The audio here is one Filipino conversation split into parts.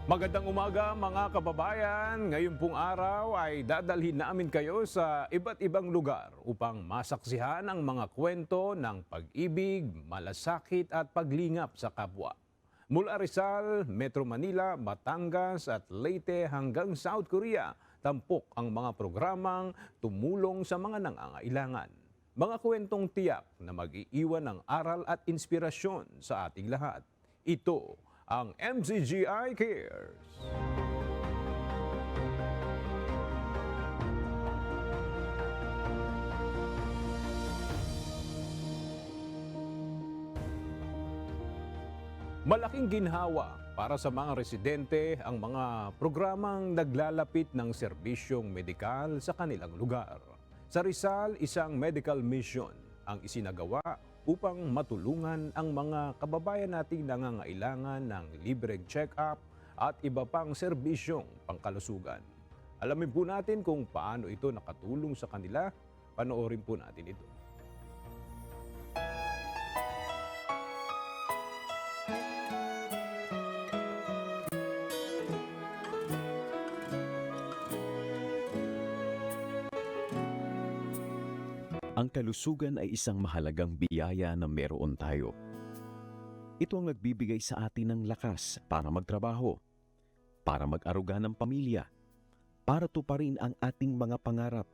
Magandang umaga mga kababayan. Ngayon pong araw ay dadalhin namin kayo sa iba't ibang lugar upang masaksihan ang mga kwento ng pag-ibig, malasakit at paglingap sa kapwa. Mula Rizal, Metro Manila, Batangas at Leyte hanggang South Korea, tampok ang mga programang tumulong sa mga nangangailangan. Mga kwentong tiyak na mag-iiwan ng aral at inspirasyon sa ating lahat. Ito ang MCGI Cares. Malaking ginhawa para sa mga residente ang mga programang naglalapit ng serbisyong medikal sa kanilang lugar. Sa Rizal, isang medical mission ang isinagawa upang matulungan ang mga kababayan nating nangangailangan ng libreng check-up at iba pang serbisyong pangkalusugan. Alamin po natin kung paano ito nakatulong sa kanila. Panoorin po natin ito. Ang kalusugan ay isang mahalagang biyaya na meron tayo. Ito ang nagbibigay sa atin ng lakas para magtrabaho, para mag-aruga ng pamilya, para tuparin ang ating mga pangarap.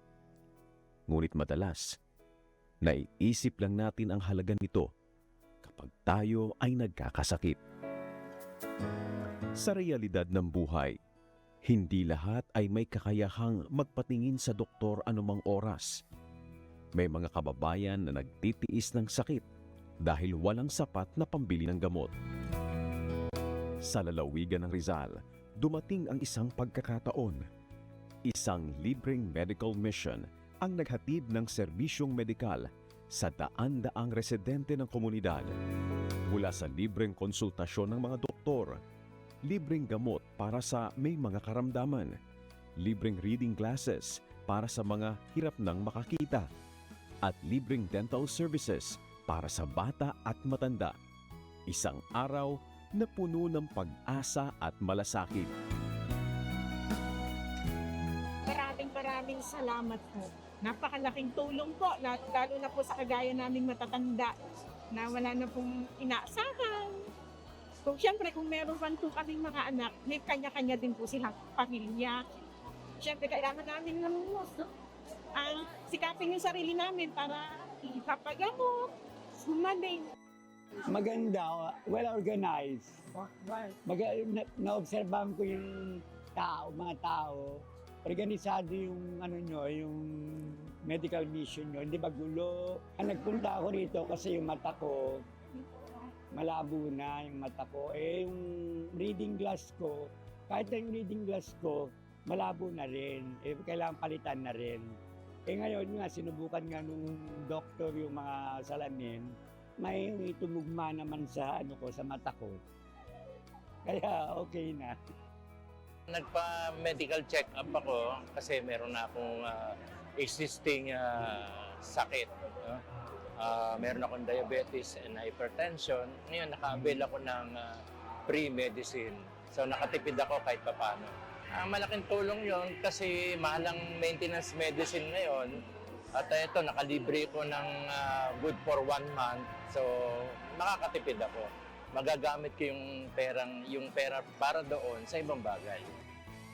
Ngunit madalas, naiisip lang natin ang halaga nito kapag tayo ay nagkakasakit. Sa realidad ng buhay, hindi lahat ay may kakayahang magpatingin sa doktor anumang oras. May mga kababayan na nagtitiis ng sakit dahil walang sapat na pambili ng gamot. Sa lalawigan ng Rizal, dumating ang isang pagkakataon. Isang libreng medical mission ang naghatid ng serbisyong medikal sa daan-daang residente ng komunidad. Mula sa libreng konsultasyon ng mga doktor, libreng gamot para sa may mga karamdaman, libreng reading glasses para sa mga hirap ng makakita, at libreng dental services para sa bata at matanda. Isang araw na puno ng pag-asa at malasakit. Maraming salamat po. Napakalaking tulong po, lalo na po sa kagaya naming matatanda na wala na pong inaasahan. Kung siyempre, kung meron pa po kaming mga anak, may kanya-kanya din po silang pamilya. Siyempre, kailangan namin ng sikapin yung sarili namin para ipapagamot, gumaling. Maganda, well-organized. Na-obserbahan ko yung mga tao. Organisado yung yung medical mission nyo. Hindi ba gulo? Nagpunta ako rito kasi yung mata ko, malabo na yung mata ko. Yung reading glass ko, kahit na yung reading glass ko, malabo na rin. Kailangan palitan na rin. Ngayon nga, sinubukan nga nung doktor yung mga salamin, may tumugma naman sa sa mata ko. Kaya okay na. Nagpa-medical check-up ako kasi meron na akong existing sakit. Meron akong diabetes and hypertension. Ngayon, naka-avail ako ng free medicine. So, nakatipid ako kahit papaano. Malaking tulong yon kasi mahalang maintenance medicine ngayon. At ito, nakalibre ko ng good for 1 month. So, makakatipid ako. Magagamit ko yung pera para doon sa ibang bagay.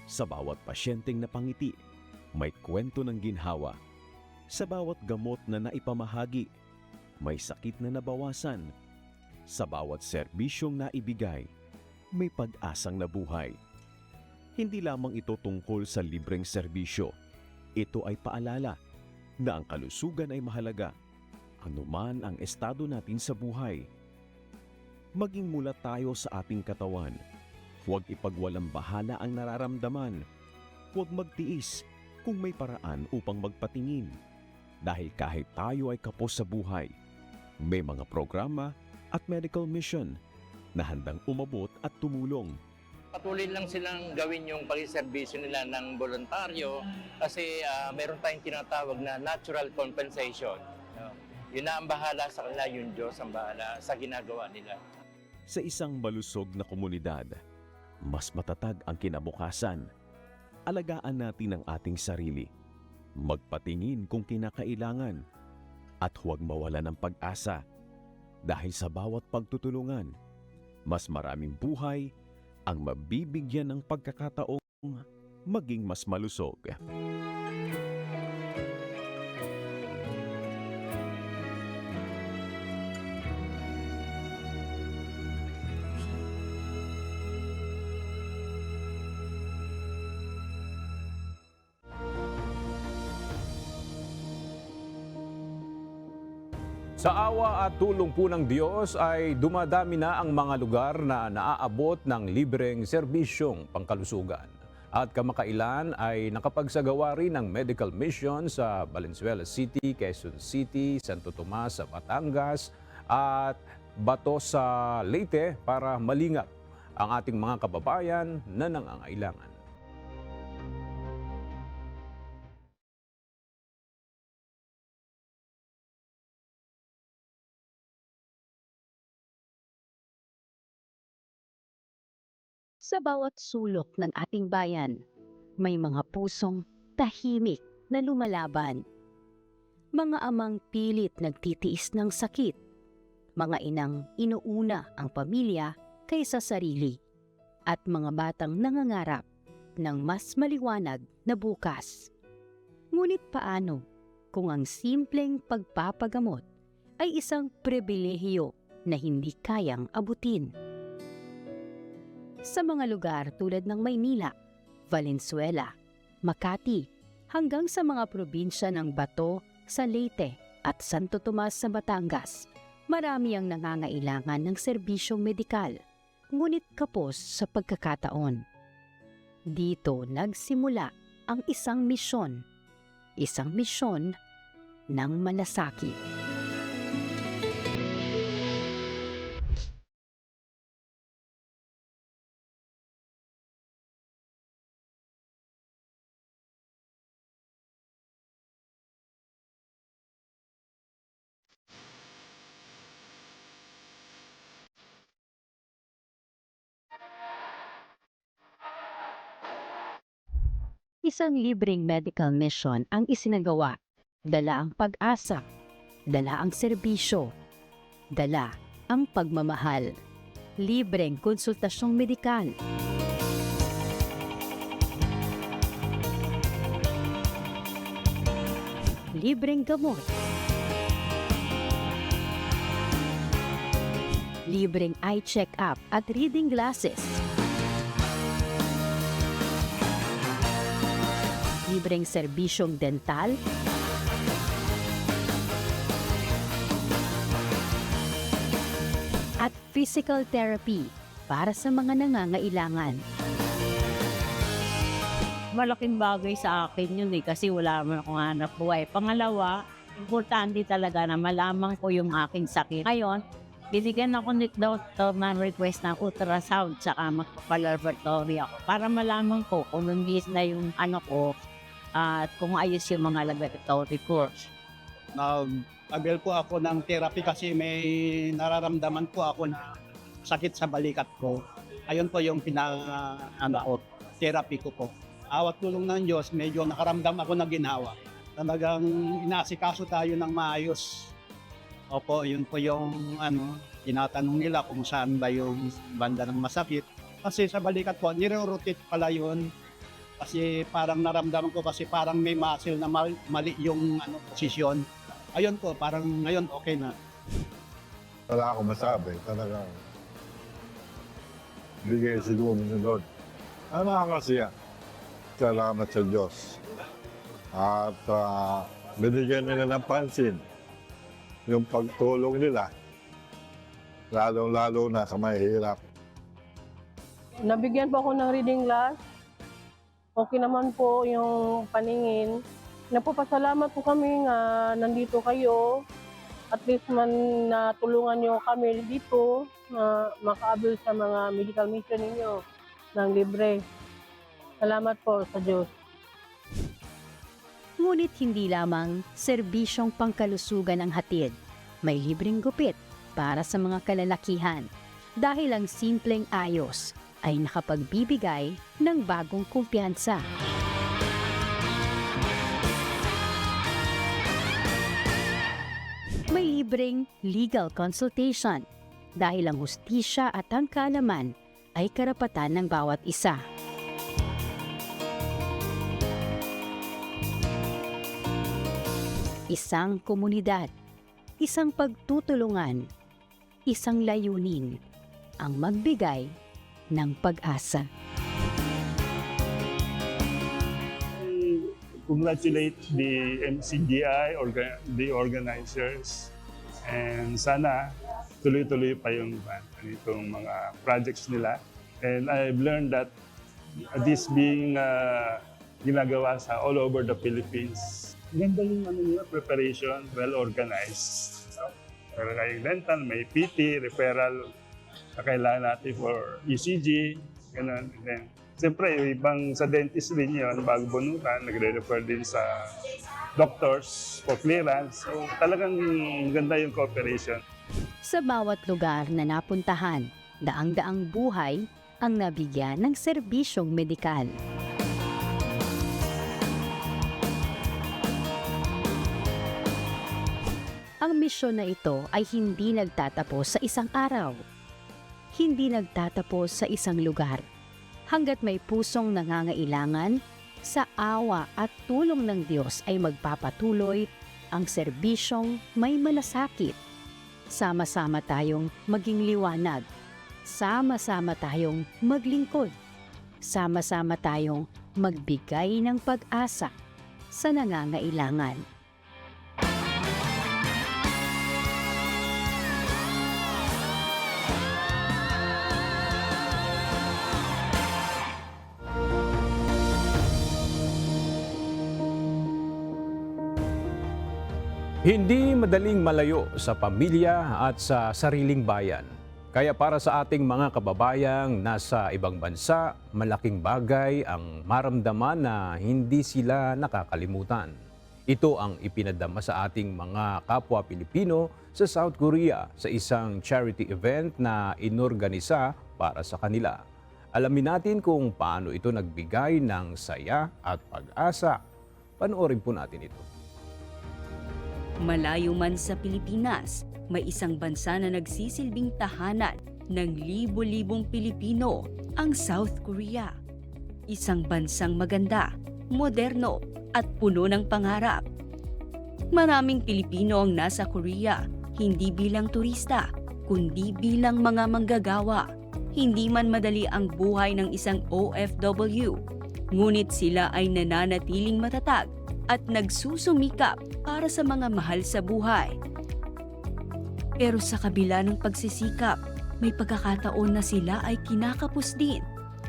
Sa bawat pasyenteng napangiti, may kwento ng ginhawa. Sa bawat gamot na naipamahagi, may sakit na nabawasan. Sa bawat serbisyong naibigay, may pag-asang nabuhay. Hindi lamang ito tungkol sa libreng serbisyo. Ito ay paalala na ang kalusugan ay mahalaga, anuman ang estado natin sa buhay. Maging mula tayo sa ating katawan. Huwag ipagwalang bahala ang nararamdaman. Huwag magtiis kung may paraan upang magpatingin. Dahil kahit tayo ay kapos sa buhay, may mga programa at medical mission na handang umabot at tumulong. Patuloy lang silang gawin yung pag-serbisyo nila ng voluntaryo kasi meron tayong tinatawag na natural compensation. Yun na ang bahala sa kanila, yung Diyos ang bahala sa ginagawa nila. Sa isang malusog na komunidad, mas matatag ang kinabukasan. Alagaan natin ang ating sarili. Magpatingin kung kinakailangan. At huwag mawala ng pag-asa. Dahil sa bawat pagtutulungan, mas maraming buhay ang mabibigyan ng pagkakataong maging mas malusog. Sa awa at tulong po ng Diyos ay dumadami na ang mga lugar na naaabot ng libreng serbisyong pangkalusugan. At kamakailan ay nakapagsagawa rin ng medical mission sa Valenzuela City, Quezon City, Santo Tomas sa Batangas at Bato sa Leyte para malingap ang ating mga kababayan na nangangailangan. Sa bawat sulok ng ating bayan, may mga pusong tahimik na lumalaban. Mga amang pilit nagtitiis ng sakit. Mga inang inuuna ang pamilya kaysa sarili. At mga batang nangangarap ng mas maliwanag na bukas. Ngunit paano kung ang simpleng pagpapagamot ay isang pribilehiyo na hindi kayang abutin? Sa mga lugar tulad ng Maynila, Valenzuela, Makati, hanggang sa mga probinsya ng Bato sa Leyte at Santo Tomas sa Batangas, marami ang nangangailangan ng serbisyong medikal, ngunit kapos sa pagkakataon. Dito nagsimula ang isang misyon ng malasakit. Isang libreng medical mission ang isinagawa. Dala ang pag-asa, dala ang serbisyo, dala ang pagmamahal. Libreng konsultasyong medikal. Libreng gamot. Libreng eye check-up at reading glasses. Libreng serbisyong dental, at physical therapy para sa mga nangangailangan. Malaking bagay sa akin yun kasi wala naman akong hanap buhay. Pangalawa, importante talaga na malaman ko yung aking sakit. Ngayon, binigyan ako ni Dr. ng request ng ultrasound saka magpapalaboratory ako para malaman ko kung nandis na yung ano ko at kung ayos yung mga laboratory course. Nag-avail po ako ng therapy kasi may nararamdaman po ako na sakit sa balikat ko. Ayun po yung therapy ko po. Awat tulong ng Diyos, medyo nakaramdam ako na ginawa. Talagang inaasikaso tayo ng maayos. Opo, yun po yung tinatanong nila kung saan ba yung banda ng masakit. Kasi sa balikat po, nire-rotate pala yun. Kasi parang naramdaman ko kasi parang may muscle na mali yung posisyon. Ayun po, parang ngayon okay na. Wala akong masabi. Talagang bigay siguro ng Lord. Nakakasiya. Salamat sa Diyos. At binigyan nila ng pansin yung pagtulong nila. Lalo-lalo na sa mahihirap. Nabigyan po ako ng reading glass. Okay naman po yung paningin. Nagpapasalamat po kami nga nandito kayo. At least man natulungan nyo kami dito na makaabot sa mga medical mission ninyo ng libre. Salamat po sa Diyos. Ngunit hindi lamang serbisyong pangkalusugan ang hatid. May libreng gupit para sa mga kalalakihan. Dahil ang simpleng ayos ay nakapagbibigay ng bagong kumpiyansa. May libreng legal consultation dahil ang hustisya at ang kaalaman ay karapatan ng bawat isa. Isang komunidad, isang pagtutulungan, isang layunin, ang magbigay ng pag-asa. Congratulate the MCGI, the organizers, and sana tuloy-tuloy pa yung itong mga projects nila. And I've learned that this being ginagawa sa all over the Philippines, ganda yung preparation, well organized. Meron kayong dental, may PT, referral na kailangan natin for ECG, ganun. And then, siyempre, ibang sa dentist rin yun, bago bunutan, nagre-refer din sa doctors for clearance. So talagang maganda yung cooperation. Sa bawat lugar na napuntahan, daang-daang buhay ang nabigyan ng serbisyong medikal. Ang misyon na ito ay hindi nagtatapos sa isang araw. Hindi nagtatapos sa isang lugar. Hanggat may pusong nangangailangan, sa awa at tulong ng Diyos ay magpapatuloy ang serbisyong may malasakit. Sama-sama tayong maging liwanag. Sama-sama tayong maglingkod. Sama-sama tayong magbigay ng pag-asa sa nangangailangan. Hindi madaling malayo sa pamilya at sa sariling bayan. Kaya para sa ating mga kababayang nasa ibang bansa, malaking bagay ang maramdaman na hindi sila nakakalimutan. Ito ang ipinadama sa ating mga kapwa Pilipino sa South Korea sa isang charity event na inorganisa para sa kanila. Alamin natin kung paano ito nagbigay ng saya at pag-asa. Panoorin po natin ito. Malayo man sa Pilipinas, may isang bansa na nagsisilbing tahanan ng libo-libong Pilipino, ang South Korea. Isang bansang maganda, moderno at puno ng pangarap. Maraming Pilipino ang nasa Korea, hindi bilang turista, kundi bilang mga manggagawa. Hindi man madali ang buhay ng isang OFW, ngunit sila ay nananatiling matatag at nagsusumikap para sa mga mahal sa buhay. Pero sa kabila ng pagsisikap, may pagkakataon na sila ay kinakapos din.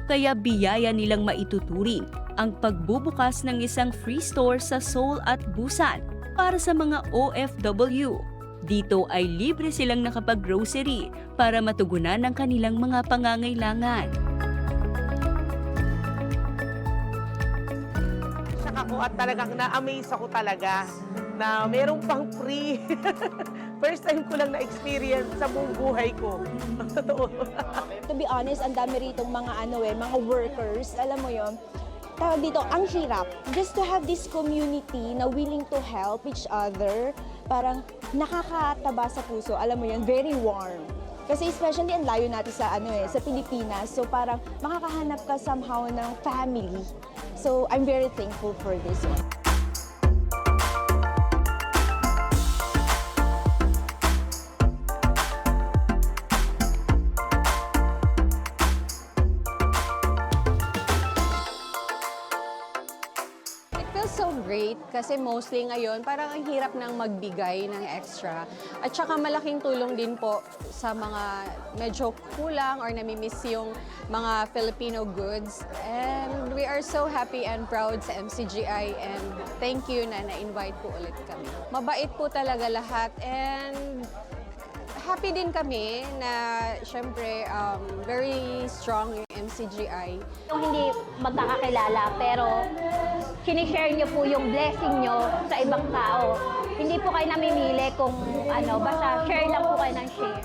Kaya biyaya nilang maituturing ang pagbubukas ng isang free store sa Seoul at Busan para sa mga OFW. Dito ay libre silang nakapag-grocery para matugunan ang kanilang mga pangangailangan. Ako at talagang na-amaze ako talaga na merong pang free. First time ko lang na-experience sa buong buhay ko. Totoo. To be honest, ang dami ritong mga mga workers, alam mo yon. Tawag dito, ang hirap. Just to have this community na willing to help each other, parang nakakataba sa puso, alam mo yon, very warm. Kasi especially ang layo natin sa sa Pilipinas. So parang makakahanap ka somehow ng family. So I'm very thankful for this one. So great kasi mostly ngayon parang ang hirap nang magbigay ng extra at saka malaking tulong din po sa mga medyo kulang or namimiss yung mga Filipino goods, and we are so happy and proud sa MCGI, and thank you na na-invite po ulit kami. Mabait po talaga lahat, and happy din kami na syempre very strong yung MCGI. Hindi magkakakilala pero sinishare niyo po yung blessing niyo sa ibang tao. Hindi po kayo namimili kung basta share lang po kayo ng share.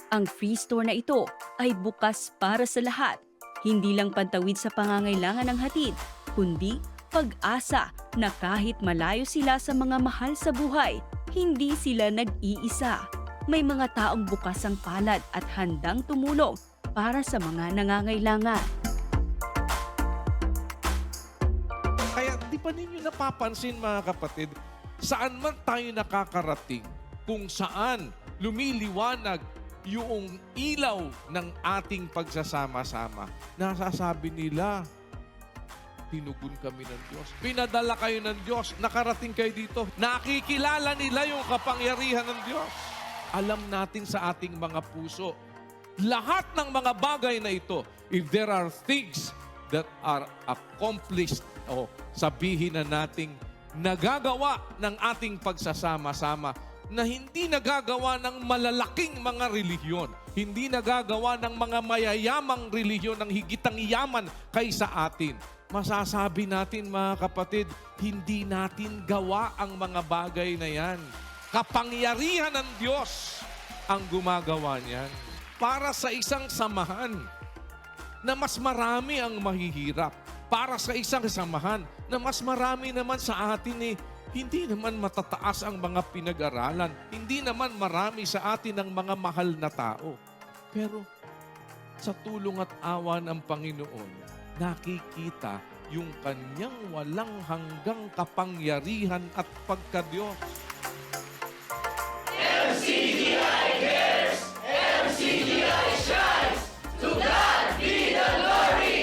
Ang free store na ito ay bukas para sa lahat. Hindi lang pantawid sa pangangailangan ng hatid, kundi pag-asa na kahit malayo sila sa mga mahal sa buhay, hindi sila nag-iisa. May mga taong bukas ang palad at handang tumulong para sa mga nangangailangan. Kaya di pa ninyo napapansin mga kapatid, saan man tayo nakakarating, kung saan lumiliwanag yung ilaw ng ating pagsasama-sama, nasasabi nila, tinugon kami ng Diyos. Pinadala kayo ng Diyos. Nakarating kayo dito. Nakikilala nila yung kapangyarihan ng Diyos. Alam natin sa ating mga puso, lahat ng mga bagay na ito, if there are things that are accomplished, o sabihin na nating nagagawa ng ating pagsasama-sama, na hindi nagagawa ng malalaking mga relihiyon, hindi nagagawa ng mga mayayamang relihiyon ng higitang yaman kaysa atin. Masasabi natin mga kapatid, hindi natin gawa ang mga bagay na yan. Kapangyarihan ng Diyos ang gumagawa niyan. Para sa isang samahan na mas marami ang mahihirap. Para sa isang samahan na mas marami naman sa atin hindi naman matataas ang mga pinag-aralan. Hindi naman marami sa atin ang mga mahal na tao. Pero sa tulong at awa ng Panginoon, nakikita yung kanyang walang hanggang kapangyarihan at pagkadiyos. MCGI cares! MCGI shines! To God be the glory!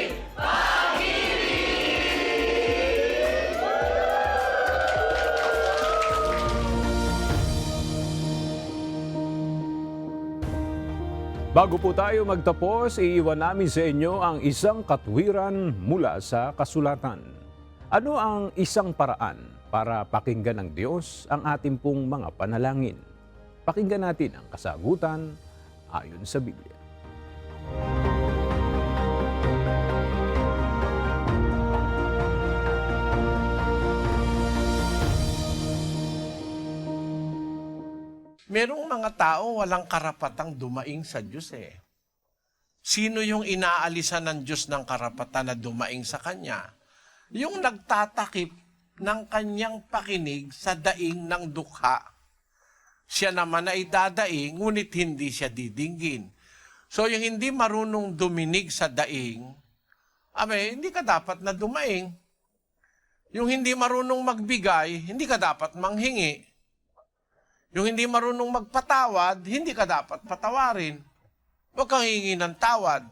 Bago po tayo magtapos, iiwan namin sa inyo ang isang katwiran mula sa kasulatan. Ano ang isang paraan para pakinggan ng Diyos ang ating pong mga panalangin? Pakinggan natin ang kasagutan ayon sa Biblia. Merong mga tao walang karapatang dumaing sa Diyos eh. Sino yung inaalisan ng Diyos ng karapatan na dumaing sa Kanya? Yung nagtatakip ng Kanyang pakinig sa daing ng dukha. Siya naman ay dadaing, ngunit hindi siya didinggin. So yung hindi marunong duminig sa daing, hindi ka dapat na dumaing. Yung hindi marunong magbigay, hindi ka dapat manghingi. Yung hindi marunong magpatawad, hindi ka dapat patawarin. Huwag kang hingi ng tawad.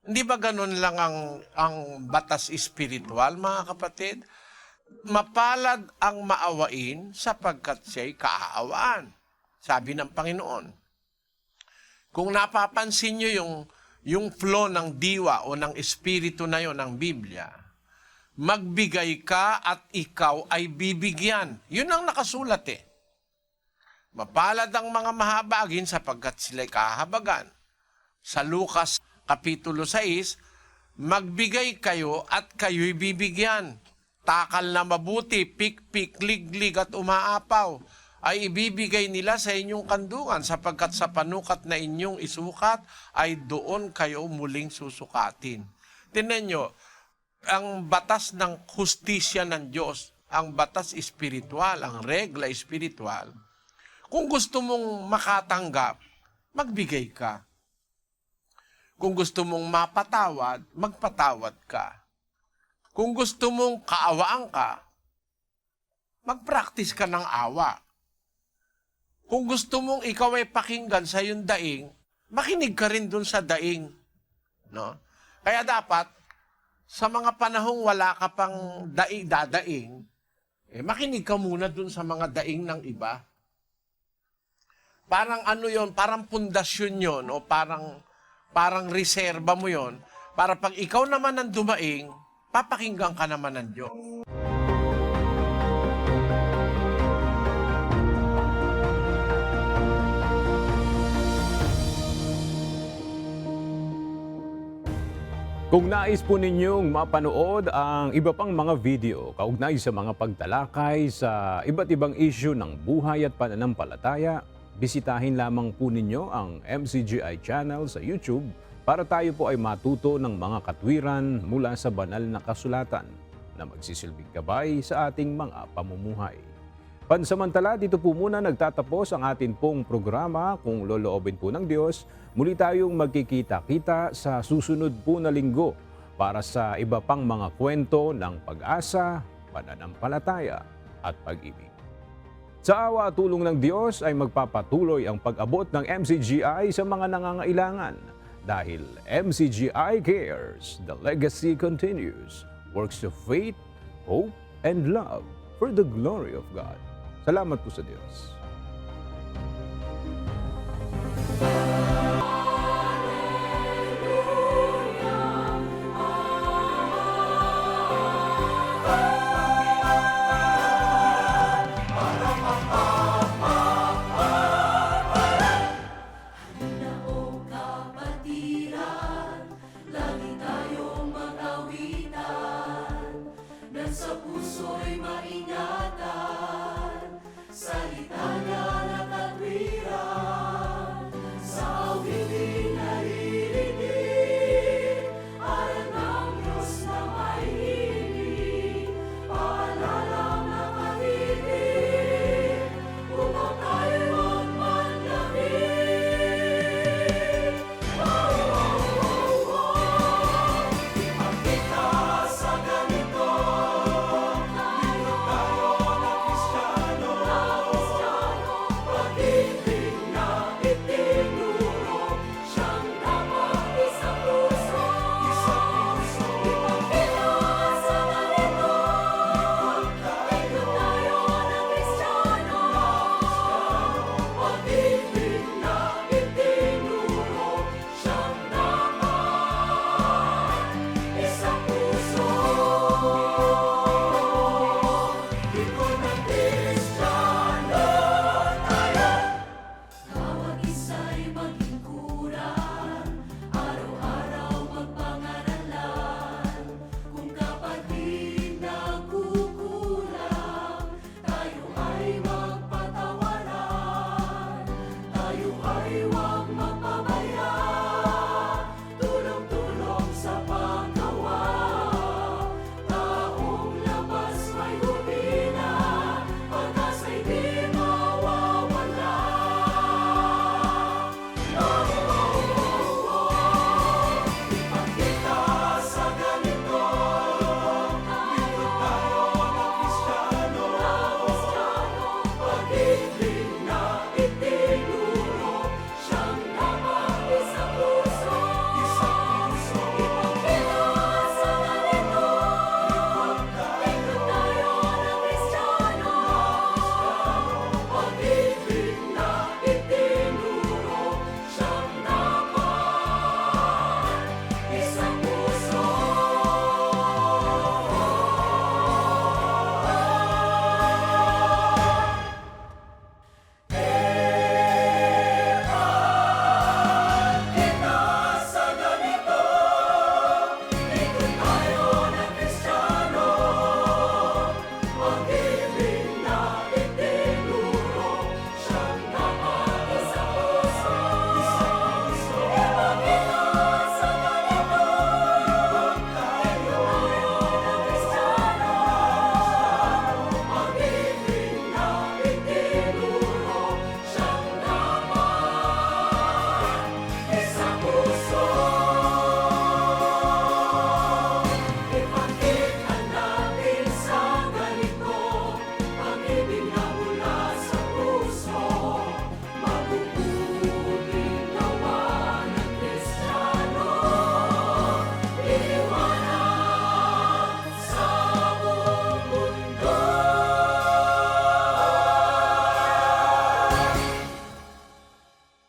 Hindi ba ganun lang ang batas espiritual, mga kapatid? Mapalad ang maawain sapagkat siya'y kaaawaan. Sabi ng Panginoon. Kung napapansin nyo yung flow ng diwa o ng espiritu na yon ng Biblia, magbigay ka at ikaw ay bibigyan. Yun ang nakasulat eh. Mapalad ang mga mahabagin sapagkat sila'y kahabagan. Sa Lucas Kapitulo 6, magbigay kayo at kayo'y bibigyan. Takal na mabuti, pikpik, liglig at umaapaw ay ibibigay nila sa inyong kandungan sapagkat sa panukat na inyong isukat ay doon kayo muling susukatin. Tingnan nyo, ang batas ng hustisya ng Diyos, ang batas espiritual, ang regla espiritual, kung gusto mong makatanggap, magbigay ka. Kung gusto mong mapatawad, magpatawad ka. Kung gusto mong kaawaan ka, mag-practice ka ng awa. Kung gusto mong ikaw ay pakinggan sa iyong daing, makinig ka rin dun sa daing. No? Kaya dapat, sa mga panahong wala ka pang dadaing, makinig ka muna dun sa mga daing ng iba. Parang yon, parang pundasyon yon o parang reserba mo yon para pag ikaw naman ang dumaing, papakinggan ka naman ng Diyos. Kung nais po ninyong mapanood ang iba pang mga video kaugnay sa mga pagtalakay sa iba't ibang issue ng buhay at pananampalataya, bisitahin lamang po ninyo ang MCGI channel sa YouTube para tayo po ay matuto ng mga katwiran mula sa banal na kasulatan na magsisilbing gabay sa ating mga pamumuhay. Pansamantala, dito po muna nagtatapos ang atin pong programa. Kung loloobin po ng Diyos, muli tayong magkikita-kita sa susunod po na linggo para sa iba pang mga kwento ng pag-asa, pananampalataya at pag-ibig. Sa awa at tulong ng Diyos ay magpapatuloy ang pag-abot ng MCGI sa mga nangangailangan dahil MCGI cares, the legacy continues, works of faith, hope, and love for the glory of God. Salamat po sa Diyos. Sa puso'y maingatan, salita niya